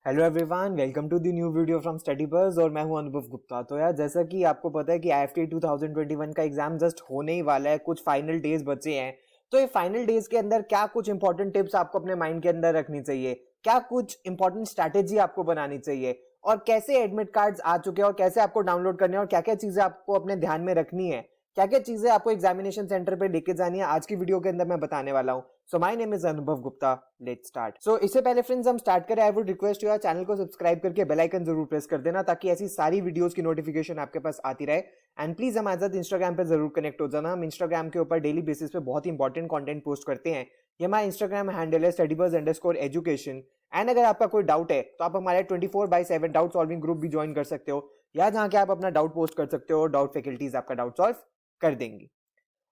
Hello everyone, welcome to the new video from Study Buzz और मैं हूं अनुभव गुप्ता। तो यार, जैसा कि आपको पता है कि आईएफटी 2021 का एग्जाम जस्ट होने ही वाला है, कुछ फाइनल डेज बचे हैं। तो ये फाइनल डेज के अंदर क्या कुछ इंपॉर्टेंट टिप्स आपको अपने माइंड के अंदर रखनी चाहिए, क्या कुछ इंपॉर्टेंट स्ट्रैटेजी आपको बनानी चाहिए, और कैसे एडमिट कार्ड्स आ चुके हैं और कैसे आपको डाउनलोड करने हैं, और क्या क्या चीजें आपको अपने ध्यान में रखनी है, क्या क्या चीजें आपको एग्जामिनेशन सेंटर पे लेके जानी है, आज की वीडियो के अंदर मैं बताने वाला हूं। सो माय नेम इज अनुभव गुप्ता, लेट्स स्टार्ट। सो इससे पहले फ्रेंड्स हम स्टार्ट करें, I would request you channel को सब्सक्राइब करके बेल आइकन जरूर प्रेस कर देना, ताकि ऐसी सारी वीडियोस की नोटिफिकेशन आपके पास आती रहे। एंड प्लीज हमारे साथ इंस्टाग्राम पे जरूर कनेक्ट हो जाना। हम इंस्टाग्राम के ऊपर डेली बेसिस पे बहुत इंपॉर्टेंट कंटेंट पोस्ट करते हैं। ये हमारा इंस्टाग्राम हैंडल है studybuzz_education। एंड अगर आपका कोई डाउट है तो आप हमारे 24/7 डाउट सॉल्विंग ग्रुप भी ज्वाइन कर सकते हो, या जहां के आप अपना डाउट पोस्ट कर सकते हो, डाउट फैकल्टीज आपका डाउट सॉल्व कर देंगी।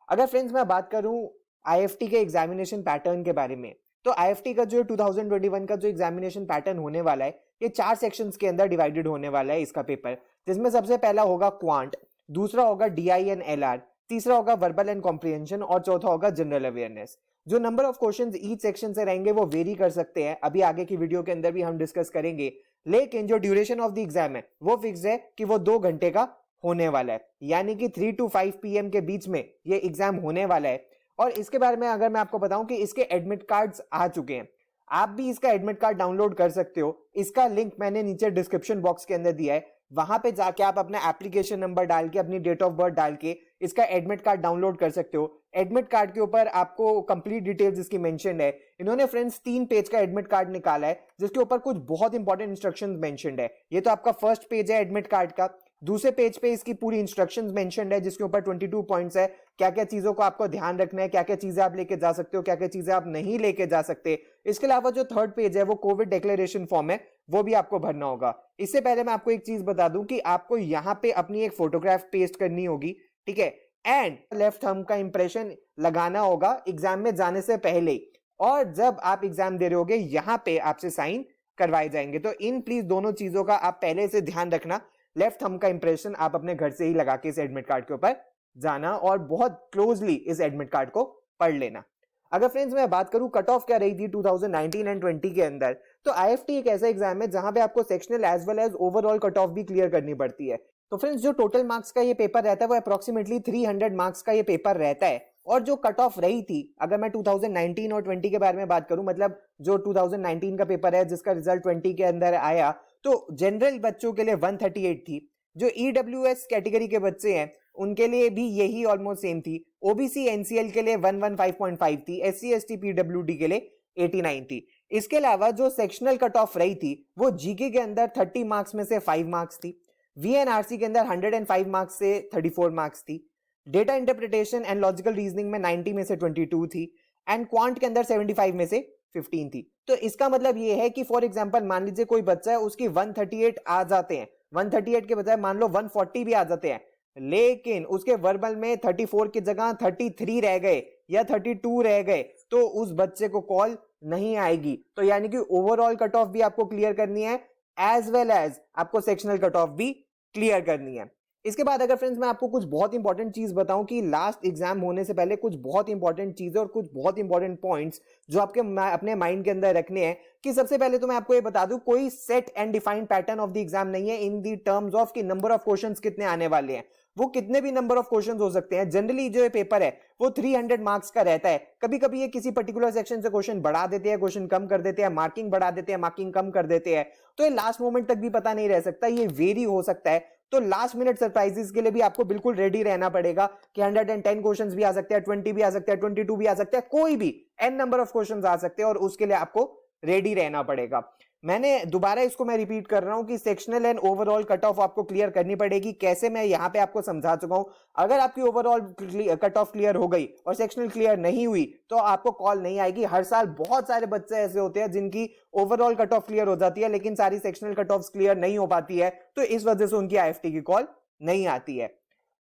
अगर फ्रेंड्स मैं बात करूं आईएफटी के एग्जामिनेशन पैटर्न के बारे में, तो आईएफटी का जो 2021 का जो एग्जामिनेशन पैटर्न होने वाला है, ये 4 सेक्शंस के अंदर डिवाइडेड होने वाला है इसका पेपर, जिसमें सबसे पहला होगा क्वांट, दूसरा होगा डीआई एंड एलआर, तीसरा होगा वर्बल एंड कॉम्प्रिहेंशन, और चौथा होगा जनरल अवेयरनेस। जो number of questions each section से रहेंगे वो वेरी कर सकते हैं, अभी आगे की वीडियो के अंदर भी हम डिस्कस करेंगे। लेकिन जो ड्यूरेशन ऑफ द एग्जाम है वो फिक्स है कि वो 2 घंटे का होने वाला है, यानी कि 3 to 5 PM के बीच में ये एग्जाम होने वाला है। और इसके बारे में अगर मैं आपको बताऊं कि इसके एडमिट कार्ड्स आ चुके हैं, आप भी इसका एडमिट कार्ड डाउनलोड कर सकते हो। इसका लिंक मैंने नीचे डिस्क्रिप्शन बॉक्स के अंदर दिया है, वहां पे जाके आप अपना एप्लीकेशन नंबर डाल के, अपनी डेट ऑफ बर्थ डाल के इसका एडमिट कार्ड डाउनलोड कर सकते हो। एडमिट कार्ड के ऊपर आपको कंप्लीट डिटेल्स इसकी मेंशन्ड है। इन्होंने फ्रेंड्स 3 पेज का एडमिट कार्ड निकाला है, जिसके ऊपर कुछ बहुत इंपॉर्टेंट इंस्ट्रक्शंस मेंशन्ड है। ये तो आपका फर्स्ट पेज है एडमिट कार्ड का। दूसरे पेज पे इसकी पूरी इंस्ट्रक्शंस मेंशन्ड है, जिसके ऊपर 22 पॉइंट्स है, क्या क्या चीजों को आपको ध्यान रखना है, क्या क्या चीजें आप लेके जा सकते हो, क्या क्या चीजें आप नहीं लेके जा सकते। इसके अलावा जो थर्ड पेज है वो कोविड डिक्लेरेशन फॉर्म है, वो भी आपको भरना होगा। इससे पहले मैं आपको एक चीज बता दूं कि आपको यहाँ पे अपनी एक फोटोग्राफ पेस्ट करनी होगी, ठीक है, एंड लेफ्ट थंब का इंप्रेशन लगाना होगा एग्जाम में जाने से पहले, और जब आप एग्जाम दे रहे होगे यहाँ पे आपसे साइन करवाए जाएंगे। तो इन प्लीज दोनों चीजों का आप पहले से ध्यान रखना। लेफ्ट थंब का इंप्रेशन आप अपने घर से ही लगा के इस एडमिट कार्ड के ऊपर जाना, और बहुत क्लोजली इस एडमिट कार्ड को पढ़ लेना। अगर फ्रेंड्स मैं बात करूं कट ऑफ क्या रही थी 2019 एंड 20 के अंदर, तो आईएफटी एक ऐसा एग्जाम है जहां पे आपको sectional as well as overall cut off भी क्लियर करनी पड़ती है। तो फ्रेंड्स जो टोटल मार्क्स का ये पेपर रहता है वो अप्रोक्सीमेटली 300 मार्क्स का ये पेपर रहता है। और जो कट ऑफ रही थी, अगर मैं 2019 और 20 के बारे में बात करूं, मतलब जो 2019 का पेपर है जिसका रिजल्ट 20 के अंदर आया, तो जनरल बच्चों के लिए 138 थी। जो ईडब्ल्यूएस कैटेगरी के बच्चे हैं उनके लिए भी यही ऑलमोस्ट सेम थी। ओबीसी एनसीएल के लिए 115.5 थी, एससी एसटी पीडब्ल्यूडी के लिए 89 थी। इसके अलावा जो सेक्शनल कट ऑफ रही थी वो जीके के अंदर 30 मार्क्स में से 5 मार्क्स थी, वीएनआरसी के अंदर 105 मार्क्स से 34 मार्क्स थी, data interpretation and logical reasoning में 90 में से 22 थी, एंड क्वांट के अंदर 75 में से 15 थी। तो इसका मतलब ये है कि फॉर एग्जांपल मान लीजिए कोई बच्चा है, उसकी 138 आ जाते हैं, 138 के बजाय मान लो 140 भी आ जाते हैं, लेकिन उसके वर्बल में 34 की जगह 33 रह गए या 32 रह गए, तो उस बच्चे को कॉल नहीं आएगी। तो यानी कि ओवरऑल कट ऑफ भी आपको क्लियर करनी है, एज वेल एज आपको सेक्शनल कट ऑफ भी क्लियर करनी है। इसके बाद अगर फ्रेंड्स मैं आपको कुछ बहुत इंपॉर्टेंट चीज बताऊं कि लास्ट एग्जाम होने से पहले कुछ बहुत इंपॉर्टेंट चीजें और कुछ बहुत इंपॉर्टेंट पॉइंट्स जो आपके अपने माइंड के अंदर रखने हैं, कि सबसे पहले तो मैं आपको ये बता दूं कोई set and defined pattern of the exam नहीं है इन दी टर्म्स ऑफ कि नंबर ऑफ क्वेश्चंस कितने आने वाले हैं। वो कितने भी नंबर ऑफ क्वेश्चंस हो सकते हैं। जनरली जो ये पेपर है वो 300 मार्क्स का रहता है। कभी कभी ये किसी पर्टिकुलर सेक्शन से क्वेश्चन बढ़ा देते हैं, क्वेश्चन कम कर देते हैं, मार्किंग बढ़ा देते हैं, मार्किंग कम कर देते हैं, तो ये लास्ट मोमेंट तक भी पता नहीं रह सकता, ये वेरी हो सकता है। तो लास्ट मिनट सरप्राइजेस के लिए भी आपको बिल्कुल रेडी रहना पड़ेगा कि 110 क्वेश्चंस भी आ सकते हैं, 20 भी आ सकते हैं, 22 भी आ सकते हैं, कोई भी एन नंबर ऑफ क्वेश्चंस आ सकते हैं, और उसके लिए आपको रेडी रहना पड़ेगा। मैंने दोबारा इसको मैं रिपीट कर रहा हूं कि sectional and overall cut of आपको क्लियर करनी पड़ेगी। कैसे, मैं यहां पे आपको समझा चुका हूं। अगर आपकी ओवरऑल कट ऑफ क्लियर हो गई और सेक्शनल क्लियर नहीं हुई तो आपको कॉल नहीं आएगी। हर साल बहुत सारे बच्चे ऐसे होते हैं जिनकी ओवरऑल कट ऑफ क्लियर हो जाती है लेकिन सारी सेक्शनल कट ऑफ क्लियर नहीं हो पाती है, तो इस वजह से उनकी आईएफटी की कॉल नहीं आती है।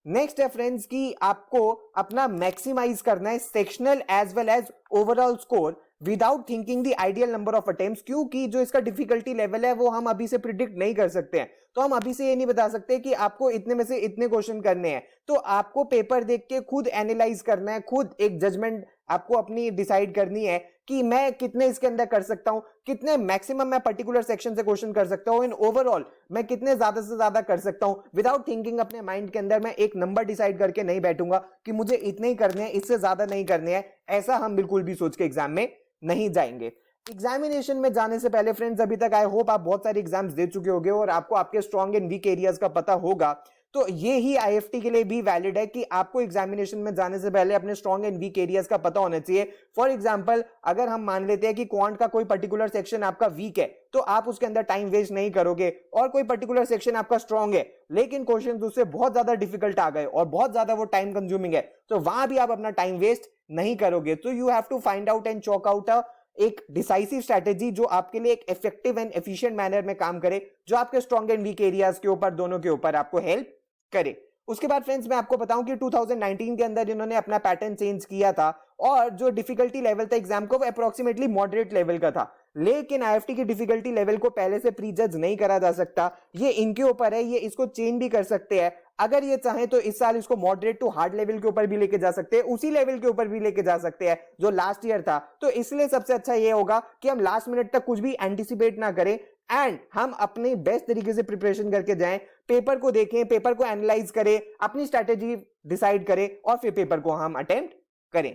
नेक्स्ट है फ्रेंड्स कि आपको अपना मैक्सिमाइज करना है sectional as well as overall score without thinking the ideal number of attempts, क्योंकि जो इसका डिफिकल्टी लेवल है वो हम अभी से प्रिडिक्ट नहीं कर सकते हैं। तो हम अभी से ये नहीं बता सकते कि आपको इतने में से इतने क्वेश्चन करने हैं। तो आपको पेपर देख के खुद एनालाइज करना है, खुद एक जजमेंट आपको अपनी डिसाइड करनी है कि मैं कितने इसके अंदर कर सकता हूं, कितने मैक्सिमम मैं पर्टिकुलर सेक्शन से क्वेश्चन कर सकता हूं, इन ओवरऑल मैं कितने ज्यादा से ज्यादा कर सकता हूं। विदाउट थिंकिंग अपने माइंड के अंदर मैं एक नंबर डिसाइड करके नहीं बैठूंगा कि मुझे इतने ही करने हैं, इससे ज्यादा नहीं करने हैं। ऐसा हम बिल्कुल भी सोच के एग्जाम में नहीं जाएंगे। एग्जामिनेशन में जाने से पहले फ्रेंड्स, अभी तक आई होप आप बहुत सारे एग्जाम्स दे चुके होंगे और आपको आपके स्ट्रॉन्ग एंड वीक एरियाज का पता होगा। तो ये ही आईएफटी के लिए भी वैलिड है कि आपको एग्जामिनेशन में जाने से पहले अपने स्ट्रॉन्ग एंड वीक एरियाज का पता होना चाहिए। फॉर एग्जांपल, अगर हम मान लेते हैं कि क्वांट का कोई पर्टिकुलर सेक्शन आपका वीक है, तो आप उसके अंदर टाइम वेस्ट नहीं करोगे, और कोई पर्टिकुलर सेक्शन आपका स्ट्रॉन्ग है लेकिन क्वेश्चन उससे बहुत ज्यादा डिफिकल्ट आ गए और बहुत ज्यादा वो टाइम कंज्यूमिंग है, तो वहां भी आप अपना टाइम वेस्ट नहीं करोगे। तो you have to find out and chalk out एक डिसाइसिव स्ट्रेटेजी जो आपके लिए एक इफेक्टिव एंड एफिशिएंट मैनर में काम करे, जो आपके स्ट्रॉन्ग एंड वीक एरियाज के ऊपर, दोनों के ऊपर आपको हेल्प करे। उसके बाद फ्रेंड्स मैं आपको बताऊं कि 2019 के अंदर इन्होंने अपना पैटर्न चेंज किया था और जो डिफिकल्टी लेवल था एग्जाम को वो अप्रोक्सीमेटली मॉडरेट लेवल का था। लेकिन आईएफटी की डिफिकल्टी लेवल को पहले से प्री जज नहीं करा जा सकता, ये इनके ऊपर है, ये इसको चेंज भी कर सकते हैं। अगर ये चाहे तो इस साल इसको मॉडरेट टू हार्ड लेवल के ऊपर भी लेके जा सकते हैं, उसी लेवल के ऊपर भी लेके जा सकते हैं जो लास्ट ईयर था। तो इसलिए सबसे अच्छा ये होगा कि हम लास्ट मिनट तक कुछ भी एंटिसिपेट ना करें एंड हम अपने बेस्ट तरीके से प्रिपरेशन करके जाएं, पेपर को देखें, पेपर को एनालाइज करें, अपनी स्ट्रैटेजी डिसाइड करें और फिर पेपर को हम अटेम्प्ट करें।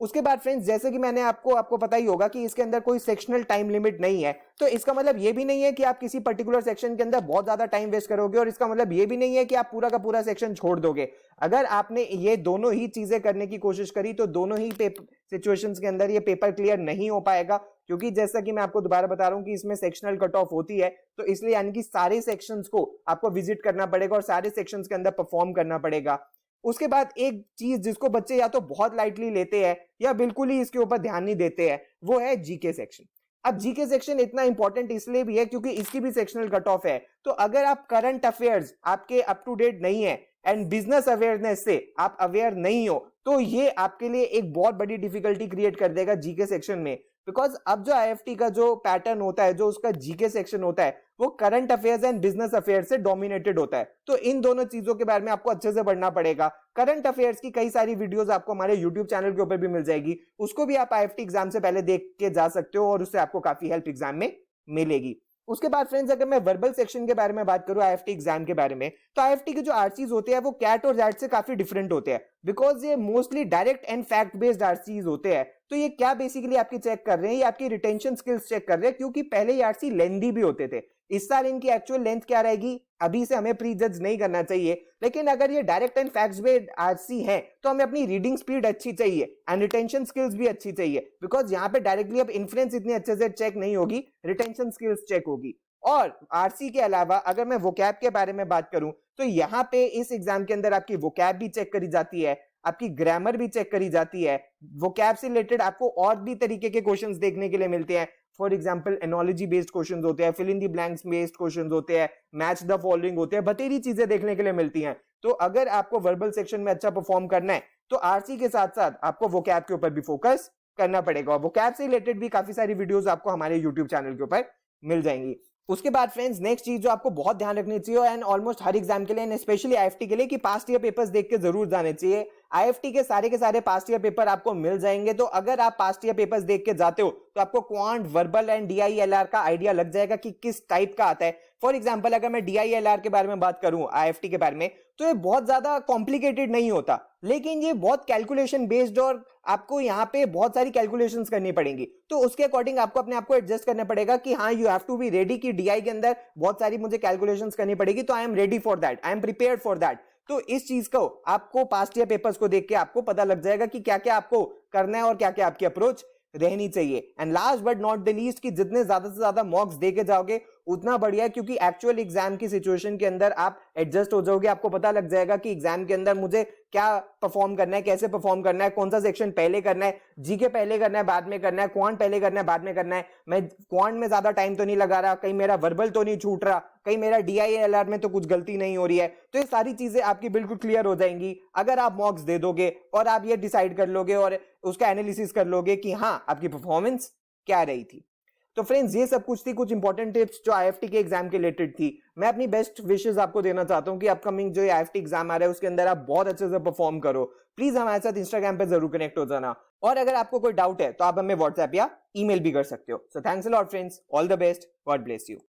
उसके बाद फ्रेंड्स, जैसे कि मैंने आपको पता ही होगा कि इसके अंदर कोई सेक्शनल टाइम लिमिट नहीं है, तो इसका मतलब ये भी नहीं है कि आप किसी पर्टिकुलर सेक्शन के अंदर बहुत ज्यादा टाइम वेस्ट करोगे, और इसका मतलब ये भी नहीं है कि आप पूरा का पूरा सेक्शन छोड़ दोगे। अगर आपने ये दोनों ही चीजें करने की कोशिश करी तो दोनों ही सिचुएशंस के अंदर ये पेपर क्लियर नहीं हो पाएगा, क्योंकि जैसा कि मैं आपको दोबारा बता रहा हूं कि इसमें सेक्शनल कट ऑफ होती है, तो इसलिए यानी कि सारे सेक्शंस को आपको विजिट करना पड़ेगा और सारे सेक्शंस के अंदर परफॉर्म करना पड़ेगा। उसके बाद एक चीज जिसको बच्चे या तो बहुत लाइटली लेते हैं या बिल्कुल ही इसके ऊपर ध्यान नहीं देते हैं, वो है जीके सेक्शन। अब जीके सेक्शन इतना इंपॉर्टेंट इसलिए भी है क्योंकि इसकी भी सेक्शनल कट ऑफ है। तो अगर आप करंट अफेयर्स आपके अप टू डेट नहीं है एंड बिजनेस अवेयरनेस से आप अवेयर नहीं हो, तो ये आपके लिए एक बहुत बड़ी डिफिकल्टी क्रिएट कर देगा जीके सेक्शन में। बिकॉज अब जो आईएफटी का जो पैटर्न होता है, जो उसका जीके सेक्शन होता है, वो current affairs and business affairs से डोमिनेटेड होता है। तो इन दोनों चीजों के बारे में आपको अच्छे से पढ़ना पड़ेगा। करंट अफेयर्स की कई सारी वीडियोस आपको हमारे यूट्यूब चैनल के ऊपर भी मिल जाएगी, उसको भी आप आईएफटी एग्जाम से पहले देख के जा सकते हो और उससे आपको काफी हेल्प एग्जाम में मिलेगी। उसके बाद फ्रेंड्स, अगर मैं वर्बल सेक्शन के बारे में बात करूं आईएफटी एग्जाम के बारे में, तो आईएफटी के जो आरसीज होते हैं वो कैट और जैट से काफी डिफरेंट होते हैं, बिकॉज ये mostly direct and fact based RCs होते हैं। तो ये क्या बेसिकली आपकी चेक कर रहे हैं, ये आपकी रिटेंशन स्किल्स चेक कर रहे हैं, क्योंकि पहले ये आरसी लेंथी भी होते थे। इस साल इनकी एक्चुअल लेंथ क्या रहेगी अभी से हमें प्री जज नहीं करना चाहिए, लेकिन अगर ये direct and facts based RC है तो हमें अपनी रीडिंग स्पीड अच्छी चाहिए एंड रिटेंशन स्किल्स भी अच्छी चाहिए, बिकॉज यहाँ पे डायरेक्टली अब इन्फ्लुएंस इतनी अच्छे से चेक नहीं होगी, रिटेंशन स्किल्स चेक होगी। और आरसी के अलावा अगर मैं वोकैब के बारे में बात करूं तो यहाँ पे इस एग्जाम के अंदर आपकी वोकैब भी चेक करी जाती है, आपकी ग्रामर भी चेक करी जाती है। वोकैब से रिलेटेड आपको और भी तरीके के क्वेश्चंस देखने के लिए मिलते हैं। For example analogy based questions होते हैं, fill in the blanks based questions होते हैं, मैच द फॉलोइंग होते हैं, बतेरी चीजें देखने के लिए मिलती हैं। तो अगर आपको वर्बल सेक्शन में अच्छा परफॉर्म करना है तो आरसी के साथ साथ आपको वोकैब के ऊपर भी फोकस करना पड़ेगा। वोकैब से रिलेटेड भी काफी सारी वीडियोस आपको हमारे यूट्यूब चैनल के ऊपर मिल जाएंगी। उसके बाद फ्रेंड्स, नेक्स्ट चीज जो आपको बहुत ध्यान रखनी चाहिए एंड ऑलमोस्ट हर एग्जाम के लिए एंड स्पेशली आईएफटी के लिए, कि पास्ट ईयर पेपर्स देख के जरूर जाने चाहिए। आईएफटी के सारे पास्ट ईयर पेपर आपको मिल जाएंगे, तो अगर आप पास्ट ईयर पेपर्स देख के जाते हो तो आपको क्वांट, वर्बल एंड डीआईएलआर का आइडिया लग जाएगा कि किस टाइप का आता है। फॉर एग्जांपल, अगर मैं डीआईएलआर के बारे में बात करूं आईएफटी के बारे में, तो ये बहुत ज्यादा कॉम्प्लिकेटेड नहीं होता, लेकिन ये बहुत कैलकुलेशन बेस्ड और आपको यहाँ पे बहुत सारी कैलकुलेशंस करनी पड़ेंगी। तो उसके अकॉर्डिंग आपको अपने आप को एडजस्ट करना पड़ेगा कि हाँ, you have to be ready कि डीआई के अंदर बहुत सारी मुझे कैलकुलेशंस करनी पड़ेगी, तो I am ready for that, I am prepared for that. तो इस चीज को आपको पास्ट ईयर पेपर्स को देख के आपको पता लग जाएगा कि क्या क्या आपको करना है और क्या क्या आपकी अप्रोच रहनी चाहिए। And last but not the least, कि जितने ज्यादा से ज्यादा मॉक्स देके जाओगे उतना बढ़िया, क्योंकि एक्चुअल एग्जाम की सिचुएशन के अंदर आप एडजस्ट हो जाओगे। आपको पता लग जाएगा कि एग्जाम के अंदर मुझे क्या परफॉर्म करना है, कैसे परफॉर्म करना है, कौन सा सेक्शन पहले करना है, जीके पहले करना है बाद में करना है, क्वांट पहले करना है बाद में करना है, मैं क्वांट में ज्यादा टाइम तो नहीं लगा रहा, कहीं मेरा वर्बल तो नहीं छूट रहा, कहीं मेरा डीआईएलआर में तो कुछ गलती नहीं हो रही है। तो ये सारी चीजें आपकी बिल्कुल क्लियर हो जाएंगी अगर आप मॉक्स दे दोगे और आप ये डिसाइड कर लोगे और उसका एनालिसिस कर लोगे कि हाँ, आपकी परफॉर्मेंस क्या रही थी। तो फ्रेंड्स ये सब कुछ थी, कुछ इंपॉर्टेंट टिप्स जो आईएफटी के एग्जाम के रिलेटेड थी। मैं अपनी बेस्ट विशेस आपको देना चाहता हूँ कि अपकमिंग जो आईएफटी एग्जाम आ रहा है उसके अंदर आप बहुत अच्छे से परफॉर्म करो। प्लीज हमारे साथ इंस्टाग्राम पे जरूर कनेक्ट हो जाना, और अगर आपको कोई डाउट है तो आप हमें व्हाट्सएप या ईमेल भी कर सकते हो। So thanks a lot friends, all the best, God bless you.